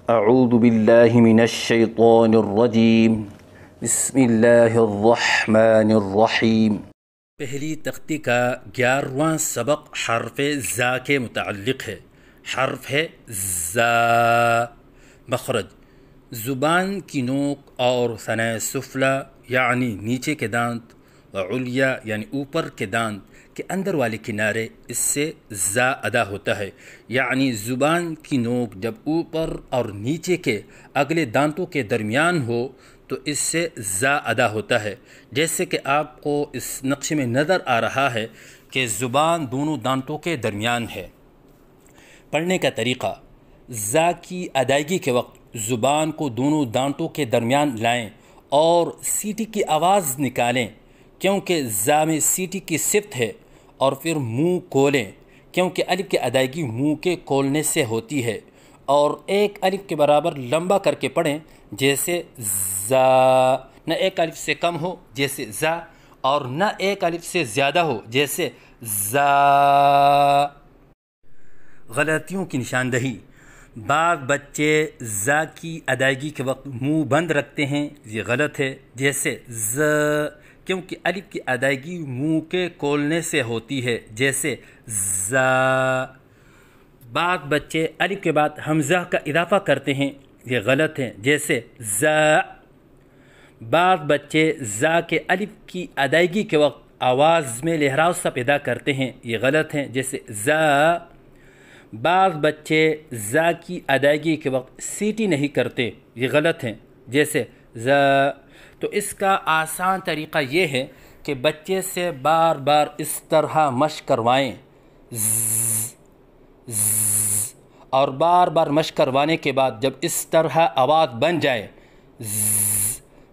اعوذ باللہ من الشیطان الرجیم بسم اللہ الرحمن الرحیم۔ پہلی تختی کا 11واں سبق حرف زا کے متعلق ہے۔ حرف ہے زا۔ مخرج: زبان کی نوک اور ثنائے سفلی یعنی نیچے کے دانت و علیا یعنی اوپر کے دانت کے اندر والے کنارے، اس سے زا ادا ہوتا ہے۔ یعنی زبان کی نوک جب اوپر اور نیچے کے اگلے دانتوں کے درمیان ہو تو اس سے زا ادا ہوتا ہے۔ جیسے کہ آپ کو اس نقشے میں نظر آ رہا ہے کہ زبان دونوں دانتوں کے درمیان ہے۔ پڑھنے کا طریقہ: زا کی ادائیگی کے وقت زبان کو دونوں دانتوں کے درمیان لائیں اور سیٹی کی آواز نکالیں، کیونکہ زا میں سیٹی کی صفت ہے، اور پھر منہ کھولیں، کیونکہ الف کی ادائیگی منہ کے کھولنے سے ہوتی ہے، اور ایک الف کے برابر لمبا کر کے پڑھیں، جیسے زا، نہ ایک الف سے کم ہو جیسے زا، اور نہ ایک الف سے زیادہ ہو جیسے زا۔ غلطیوں کی نشاندہی: بعض بچے زا کی ادائیگی کے وقت منہ بند رکھتے ہیں، یہ غلط ہے، جیسے ز، کیونکہ الف کی ادائیگی منہ کے کھولنے سے ہوتی ہے، جیسے زا۔ بعض بچے الف کے بعد حمزہ کا اضافہ کرتے ہیں، یہ غلط ہے، جیسے زا۔ بعض بچے زا کے الف کی ادائیگی کے وقت آواز میں لہراؤ سا پیدا کرتے ہیں، یہ غلط ہے، جیسے زا۔ بعض بچے زا کی ادائیگی کے وقت سیٹی نہیں کرتے، یہ غلط ہیں، جیسے زا۔ تو اس کا آسان طریقہ یہ ہے کہ بچے سے بار بار اس طرح مشق کروائیں، اور بار بار مشق کروانے کے بعد جب اس طرح آواز بن جائے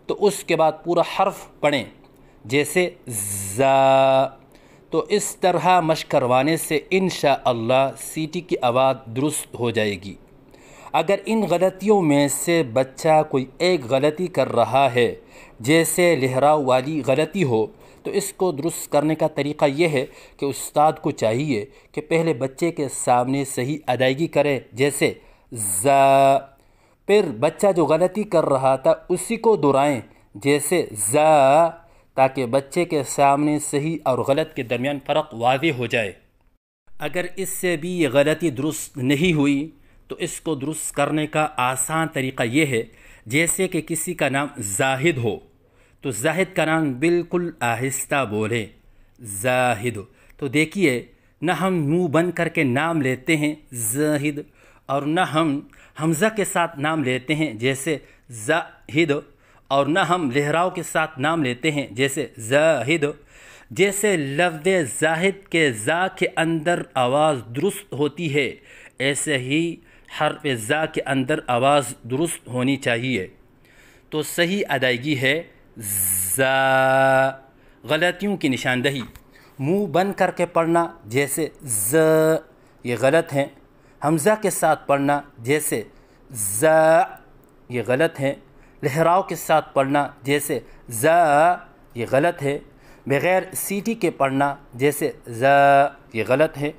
تو اس کے بعد پورا حرف پڑھیں، جیسے زا۔ تو اس طرح مشق کروانے سے انشاءاللہ سیٹی کی آواز درست ہو جائے گی۔ اگر ان غلطیوں میں سے بچہ کوئی ایک غلطی کر رہا ہے، جیسے لہراؤ والی غلطی ہو، تو اس کو درست کرنے کا طریقہ یہ ہے کہ استاد کو چاہیے کہ پہلے بچے کے سامنے صحیح ادائیگی کرے، جیسے زا، پھر بچہ جو غلطی کر رہا تھا اسی کو دہرائیں، جیسے زا، تاکہ بچے کے سامنے صحیح اور غلط کے درمیان فرق واضح ہو جائے۔ اگر اس سے بھی یہ غلطی درست نہیں ہوئی تو اس کو درست کرنے کا آسان طریقہ یہ ہے، جیسے کہ کسی کا نام زاہد ہو تو زاہد کا نام بالکل آہستہ بولیں، زاہد۔ تو دیکھیے، نہ ہم منہ بند کر کے نام لیتے ہیں زاہد، اور نہ ہم حمزہ کے ساتھ نام لیتے ہیں جیسے زاہد، اور نہ ہم لہراؤ کے ساتھ نام لیتے ہیں جیسے زاہد۔ جیسے لفظ زاہد کے زا کے اندر آواز درست ہوتی ہے، ایسے ہی حرف زا کے اندر آواز درست ہونی چاہیے۔ تو صحیح ادائیگی ہے زا۔ غلطیوں کی نشاندہی: منہ بند کر کے پڑھنا جیسے ز، یہ غلط ہے۔ حمزہ کے ساتھ پڑھنا جیسے زا، یہ غلط ہے۔ لہراؤ کے ساتھ پڑھنا جیسے زا، یہ غلط ہے۔ بغیر سیٹی کے پڑھنا جیسے زا، یہ غلط ہے۔